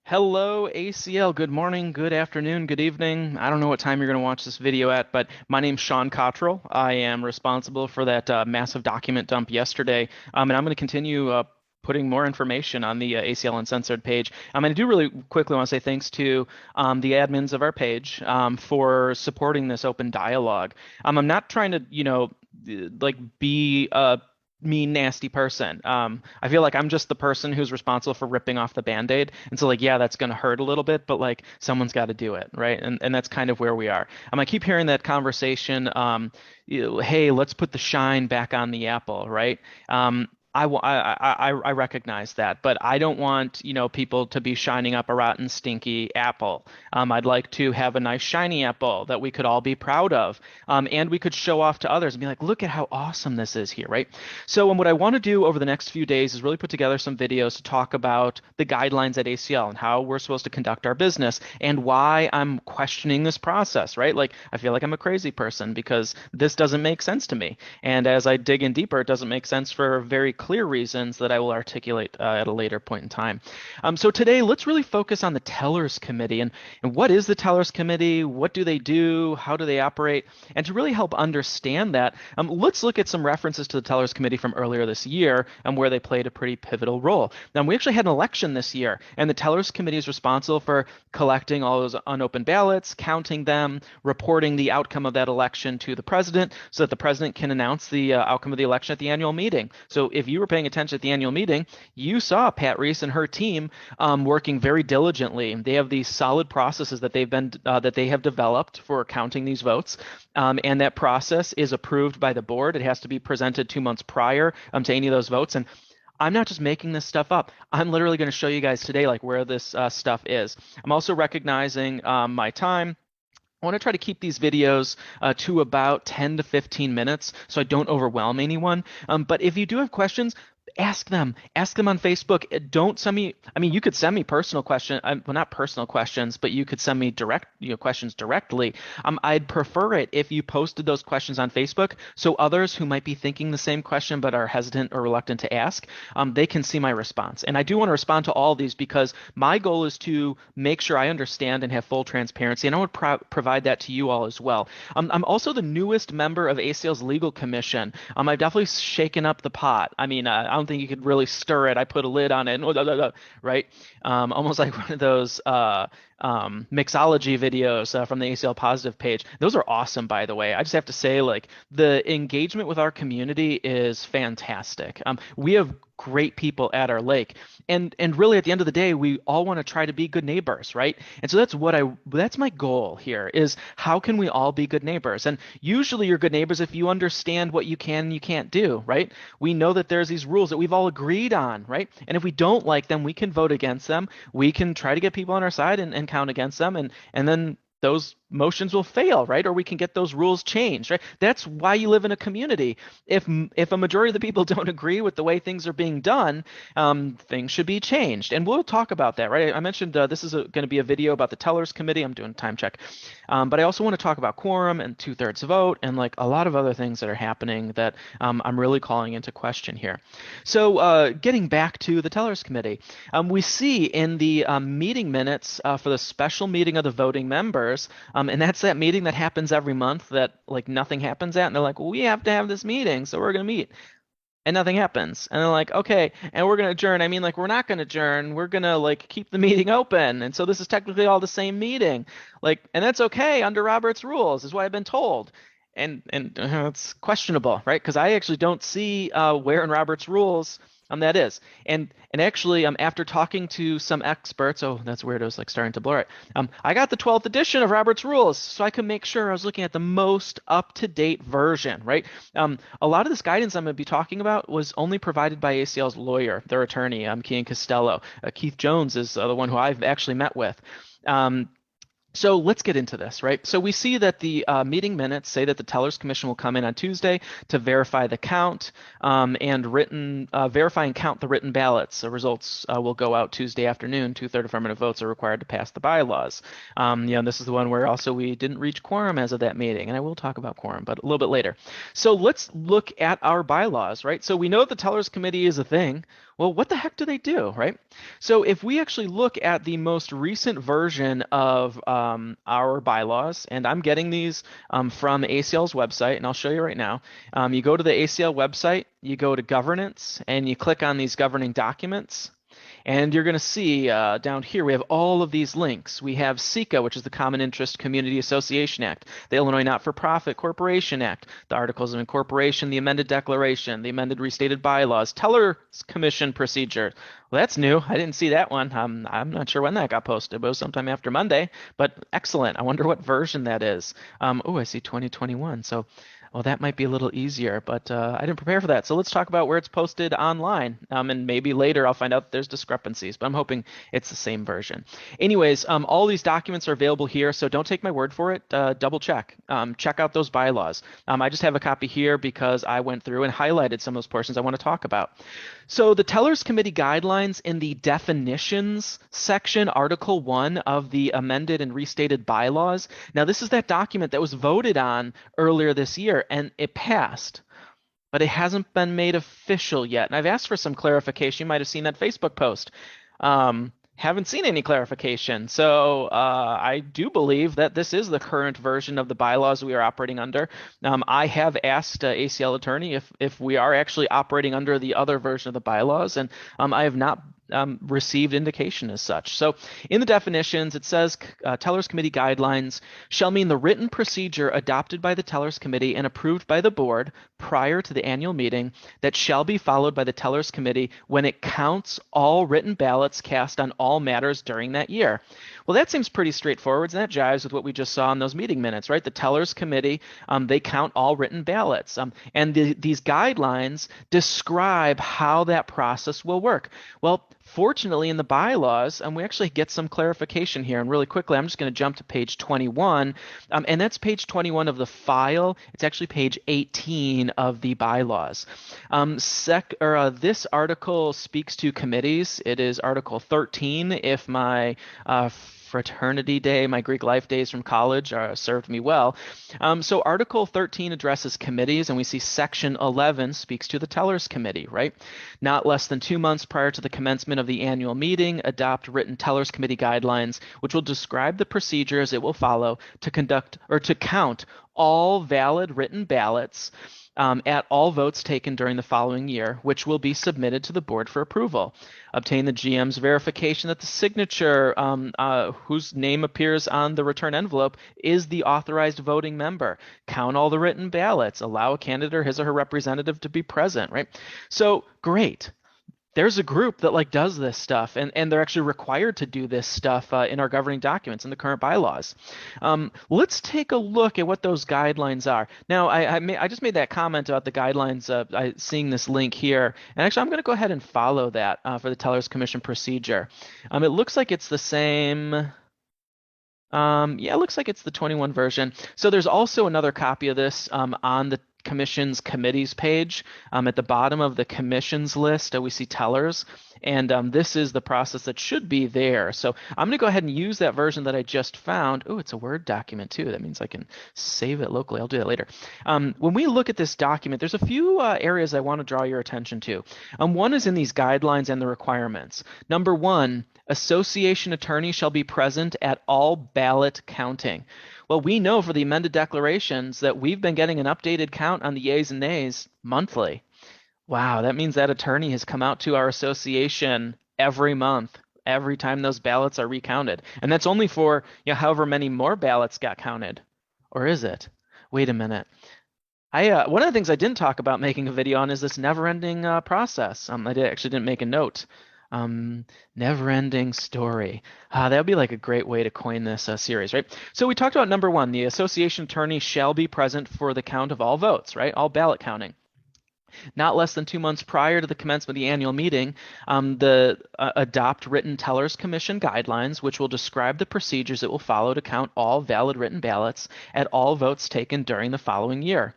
Hello, ACL. Good morning, good afternoon, good evening. I don't know what time you're going to watch this video at, but my name's Sean Cottrell. I am responsible for that massive document dump yesterday, and I'm going to continue putting more information on the ACL Uncensored page. I do really quickly want to say thanks to the admins of our page for supporting this open dialogue. I'm not trying to, like be a mean, nasty person. I feel like I'm just the person who's responsible for ripping off the Band-Aid. And so like, yeah, that's gonna hurt a little bit, but like someone's got to do it, right? And that's kind of where we are. I keep hearing that conversation, hey, let's put the shine back on the apple, right? I recognize that, but I don't want, people to be shining up a rotten, stinky apple. I'd like to have a nice shiny apple that we could all be proud of, and we could show off to others and be like, look at how awesome this is here, right? So, what I want to do over the next few days is really put together some videos to talk about the guidelines at ACL and how we're supposed to conduct our business and why I'm questioning this process, right? Like, I feel like I'm a crazy person because this doesn't make sense to me. And as I dig in deeper, it doesn't make sense for very clear reasons that I will articulate at a later point in time. So today, let's really focus on the Tellers Committee and what is the Tellers Committee? What do they do? How do they operate? And to really help understand that, let's look at some references to the Tellers Committee from earlier this year where they played a pretty pivotal role. Now, we actually had an election this year, and the Tellers Committee is responsible for collecting all those unopened ballots, counting them, reporting the outcome of that election to the president so that the president can announce the outcome of the election at the annual meeting. So if you were paying attention at the annual meeting, you saw Pat Reese and her team working very diligently. They have these solid processes that they have developed for counting these votes, and that process is approved by the board. It has to be presented 2 months prior to any of those votes. And I'm not just making this stuff up. I'm literally going to show you guys today like where this stuff is. I'm also recognizing my time. I want to try to keep these videos to about 10 to 15 minutes so I don't overwhelm anyone. But if you do have questions, ask them. Ask them on Facebook. Don't send me, you could send me personal questions, well, not personal questions, but you could send me direct, questions directly. I'd prefer it if you posted those questions on Facebook so others who might be thinking the same question but are hesitant or reluctant to ask, they can see my response. And I do want to respond to all of these because my goal is to make sure I understand and have full transparency, and I would provide that to you all as well. I'm also the newest member of ACL's legal commission. I've definitely shaken up the pot. I don't think you could really stir it. I put a lid on it, right? Almost like one of those mixology videos from the ACL Positive page. Those are awesome, by the way. I just have to say, like, the engagement with our community is fantastic. We have great people at our lake, and really at the end of the day, we all want to try to be good neighbors, right? And so that's my goal here is how can we all be good neighbors? And usually you're good neighbors if you understand what you can and you can't do, right? We know that there's these rules that we've all agreed on, right? And if we don't like them, we can vote against them. We can try to get people on our side and count against them, and then those motions will fail, right? Or we can get those rules changed, right? That's why you live in a community. If a majority of the people don't agree with the way things are being done, things should be changed. And we'll talk about that, right? I mentioned this is going to be a video about the Tellers Committee. I'm doing a time check. But I also want to talk about quorum and two-thirds vote and like a lot of other things that are happening that I'm really calling into question here. So getting back to the Tellers Committee, we see in the meeting minutes for the special meeting of the voting members, and that's that meeting that happens every month that like nothing happens at, and they're like, well, we have to have this meeting, so we're going to meet. And nothing happens. And they're like, okay, and we're going to adjourn. Like, we're not going to adjourn. We're going to, like, keep the meeting open. And so this is technically all the same meeting. Like, and that's okay under Robert's rules, is what I've been told. And it's questionable, right? Because I actually don't see where in Robert's rules that is. And actually, after talking to some experts, oh, that's weird. I was like starting to blur it. I got the 12th edition of Robert's Rules, so I could make sure I was looking at the most up-to-date version, right? A lot of this guidance I'm going to be talking about was only provided by ACL's lawyer, their attorney, Kean Costello. Keith Jones is the one who I've actually met with. So let's get into this, right? So we see that the meeting minutes say that the Tellers Commission will come in on Tuesday to verify the count and verify and count the written ballots. The results will go out Tuesday afternoon. Two-thirds affirmative votes are required to pass the bylaws. This is the one where also we didn't reach quorum as of that meeting, and I will talk about quorum, but a little bit later. So let's look at our bylaws, right? So we know the Tellers Committee is a thing. Well, what the heck do they do, right? So if we actually look at the most recent version of our bylaws, and I'm getting these from ACL's website, and I'll show you right now. You go to the ACL website, you go to governance, and you click on these governing documents. And you're going to see down here, we have all of these links. We have SECA, which is the Common Interest Community Association Act, the Illinois Not-for-Profit Corporation Act, the Articles of Incorporation, the amended declaration, the amended restated bylaws, Tellers Commission procedure. Well, that's new. I didn't see that one. I'm not sure when that got posted, but it was sometime after Monday. But excellent. I wonder what version that is. Oh, I see 2021. So well, that might be a little easier, but I didn't prepare for that. So let's talk about where it's posted online. And maybe later I'll find out there's discrepancies, but I'm hoping it's the same version. Anyways, all these documents are available here, so don't take my word for it. Double check. Check out those bylaws. I just have a copy here because I went through and highlighted some of those portions I want to talk about. So the Tellers Committee guidelines in the definitions section, Article 1 of the amended and restated bylaws. Now, this is that document that was voted on earlier this year, and it passed, but it hasn't been made official yet. And I've asked for some clarification. You might have seen that Facebook post. Haven't seen any clarification. So I do believe that this is the current version of the bylaws we are operating under. I have asked ACL attorney if we are actually operating under the other version of the bylaws, and I have not received indication as such. So in the definitions, it says Tellers Committee guidelines shall mean the written procedure adopted by the Tellers Committee and approved by the board prior to the annual meeting that shall be followed by the Tellers Committee when it counts all written ballots cast on all matters during that year. Well, that seems pretty straightforward, and that jives with what we just saw in those meeting minutes, right? The Tellers Committee, they count all written ballots, and these guidelines describe how that process will work. Well, fortunately, in the bylaws, we actually get some clarification here. And really quickly, I'm just going to jump to page 21. And that's page 21 of the file. It's actually page 18 of the bylaws. This article speaks to committees. It is Article 13 if my fraternity day, my Greek life days from college served me well. So Article 13 addresses committees, and we see Section 11 speaks to the Tellers Committee, right? Not less than 2 months prior to the commencement of the annual meeting, adopt written Tellers Committee guidelines, which will describe the procedures it will follow to conduct or to count all valid written ballots at all votes taken during the following year, which will be submitted to the board for approval. Obtain the GM's verification that the signature whose name appears on the return envelope is the authorized voting member. Count all the written ballots. Allow a candidate or his or her representative to be present, right? So great. There's a group that does this stuff, and they're actually required to do this stuff in our governing documents in the current bylaws. Let's take a look at what those guidelines are. Now, I just made that comment about the guidelines, seeing this link here, and actually I'm going to go ahead and follow that for the Tellers Commission procedure. It looks like it's the same. Yeah, it looks like it's the 21 version. So there's also another copy of this on the Commission's committees page. At the bottom of the commissions list, we see tellers, and this is the process that should be there. So I'm going to go ahead and use that version that I just found. Oh, it's a Word document too. That means I can save it locally. I'll do that later. When we look at this document, there's a few areas I want to draw your attention to. One is in these guidelines and the requirements. Number 1, association attorney shall be present at all ballot counting. Well, we know for the amended declarations that we've been getting an updated count on the yeas and nays monthly. Wow, that means that attorney has come out to our association every month, every time those ballots are recounted. And that's only for however many more ballots got counted. Or is it? Wait a minute. One of the things I didn't talk about making a video on is this never-ending process. Actually didn't make a note. Never-ending story. That would be like a great way to coin this series, right? So we talked about number 1, the association attorney shall be present for the count of all votes, right? All ballot counting. Not less than 2 months prior to the commencement of the annual meeting, adopt written Tellers Commission guidelines, which will describe the procedures it will follow to count all valid written ballots at all votes taken during the following year.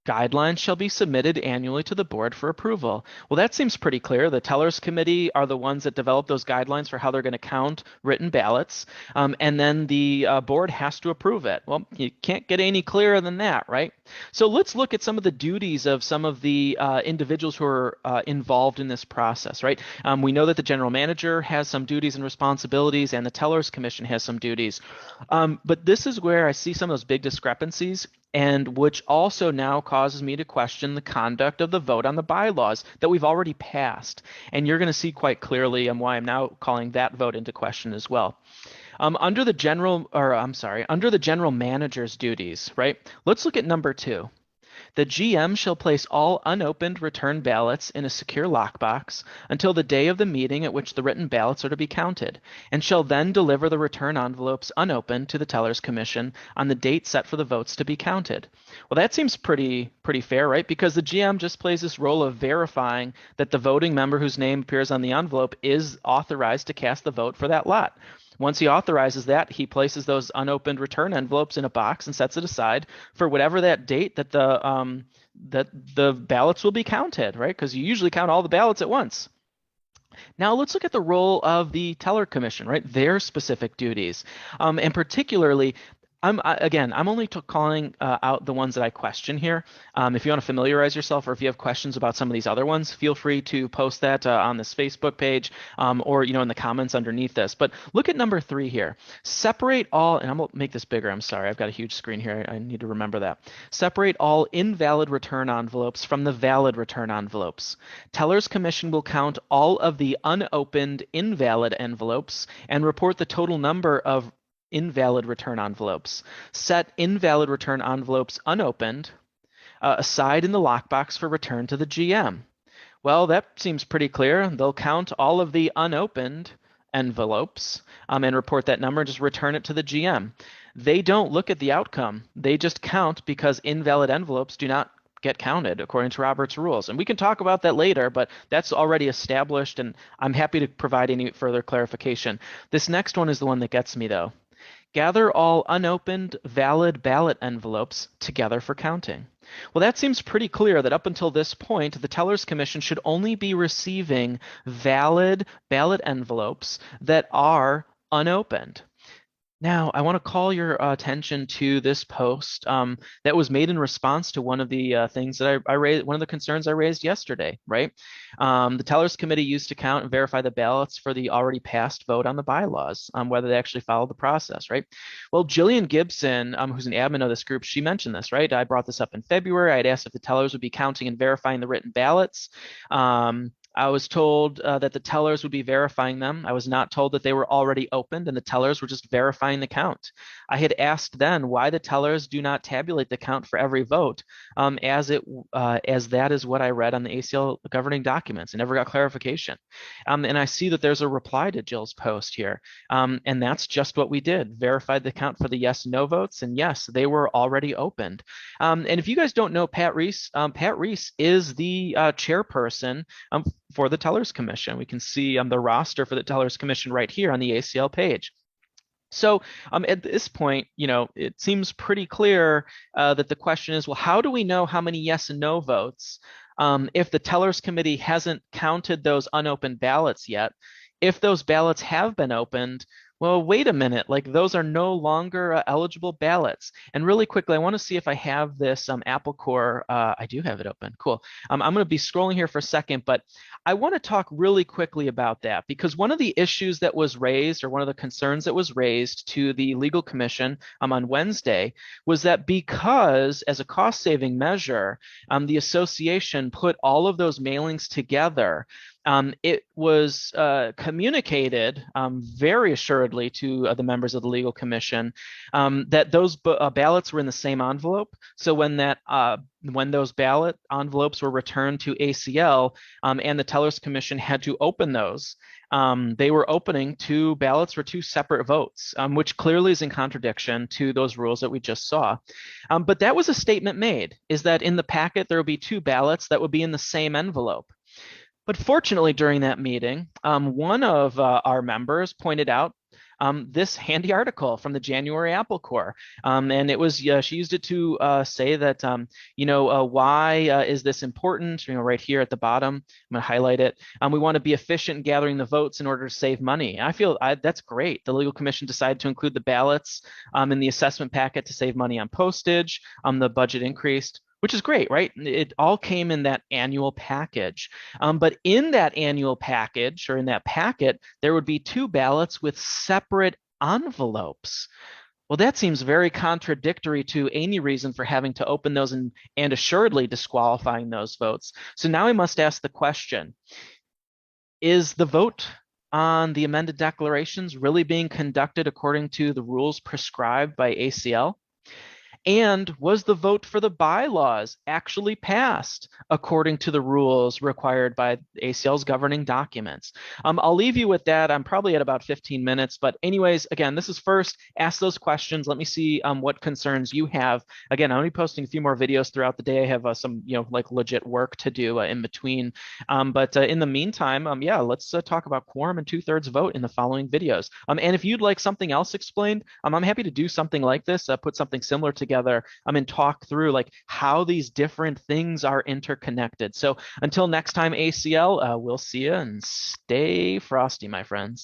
Guidelines shall be submitted annually to the board for approval. Well, that seems pretty clear. The Tellers Committee are the ones that develop those guidelines for how they're going to count written ballots, and then the board has to approve it. Well, you can't get any clearer than that, right? So let's look at some of the duties of some of the individuals who are involved in this process, right? We know that the general manager has some duties and responsibilities, and the Tellers Commission has some duties. But this is where I see some of those big discrepancies, and which also now causes me to question the conduct of the vote on the bylaws that we've already passed. And you're going to see quite clearly why I'm now calling that vote into question as well. Under the general manager's duties, right? Let's look at number 2. The GM shall place all unopened return ballots in a secure lockbox until the day of the meeting at which the written ballots are to be counted, and shall then deliver the return envelopes unopened to the Tellers Commission on the date set for the votes to be counted. Well, that seems pretty fair, right? Because the GM just plays this role of verifying that the voting member whose name appears on the envelope is authorized to cast the vote for that lot. Once he authorizes that, he places those unopened return envelopes in a box and sets it aside for whatever that date that the ballots will be counted, right? Because you usually count all the ballots at once. Now let's look at the role of the Teller Commission, right? Their specific duties, and particularly I'm only calling out the ones that I question here. If you want to familiarize yourself, or if you have questions about some of these other ones, feel free to post that on this Facebook page, or in the comments underneath this. But look at number 3 here. Separate all, and I'm gonna make this bigger. I'm sorry, I've got a huge screen here. I need to remember that. Separate all invalid return envelopes from the valid return envelopes. Tellers Commission will count all of the unopened invalid envelopes and report the total number of invalid return envelopes. Set invalid return envelopes unopened aside in the lockbox for return to the GM. Well, that seems pretty clear. They'll count all of the unopened envelopes and report that number and just return it to the GM. They don't look at the outcome. They just count because invalid envelopes do not get counted according to Robert's rules. And we can talk about that later, but that's already established, and I'm happy to provide any further clarification. This next one is the one that gets me, though. Gather all unopened valid ballot envelopes together for counting. Well, that seems pretty clear that up until this point, the Tellers Commission should only be receiving valid ballot envelopes that are unopened. Now, I want to call your attention to this post that was made in response to one of the things that I raised, one of the concerns I raised yesterday, right? The Tellers Committee used to count and verify the ballots for the already passed vote on the bylaws, whether they actually followed the process, right? Well, Jillian Gibson, who's an admin of this group, she mentioned this, right? I brought this up in February. I had asked if the tellers would be counting and verifying the written ballots. I was told that the tellers would be verifying them. I was not told that they were already opened and the tellers were just verifying the count. I had asked then why the tellers do not tabulate the count for every vote, as that is what I read on the ACL governing documents. I never got clarification. And I see that there's a reply to Jill's post here, and that's just what we did. Verified the count for the yes and no votes, and yes, they were already opened. And if you guys don't know Pat Reese is the chairperson for the Tellers Commission. We can see the roster for the Tellers Commission right here on the ACL page. So at this point, it seems pretty clear that the question is, well, how do we know how many yes and no votes if the Tellers Committee hasn't counted those unopened ballots yet? If those ballots have been opened, well, wait a minute, like those are no longer eligible ballots. And really quickly, I want to see if I have this Apple Core. I do have it open. Cool. I'm going to be scrolling here for a second, but I want to talk really quickly about that because one of the issues that was raised, or one of the concerns that was raised to the Legal Commission on Wednesday, was that because as a cost-saving measure, the association put all of those mailings together, it was communicated very assuredly to the members of the Legal Commission that those ballots were in the same envelope. So when those ballot envelopes were returned to ACL and the Tellers Commission had to open those, they were opening two ballots for two separate votes, which clearly is in contradiction to those rules that we just saw. But that was a statement made, is that in the packet there would be two ballots that would be in the same envelope. But fortunately, during that meeting, one of our members pointed out this handy article from the January Apple Corps. And it was, she used it to say that, why is this important? Right here at the bottom, I'm going to highlight it. We want to be efficient in gathering the votes in order to save money. I feel that's great. The Legal Commission decided to include the ballots in the assessment packet to save money on postage. The budget increased, which is great, right? It all came in that annual package. But in that annual package, or in that packet, there would be two ballots with separate envelopes. Well, that seems very contradictory to any reason for having to open those and assuredly disqualifying those votes. So now I must ask the question, is the vote on the amended declarations really being conducted according to the rules prescribed by ACL? And was the vote for the bylaws actually passed according to the rules required by ACL's governing documents? I'll leave you with that. I'm probably at about 15 minutes. But anyways, again, this is first. Ask those questions. Let me see what concerns you have. Again, I'm going to be posting a few more videos throughout the day. I have some, like legit work to do in between. But in the meantime, yeah, let's talk about quorum and 2/3 vote in the following videos. And if you'd like something else explained, I'm happy to do something like this, put something similar together, and talk through like how these different things are interconnected. So until next time, ACL, we'll see you and stay frosty, my friends.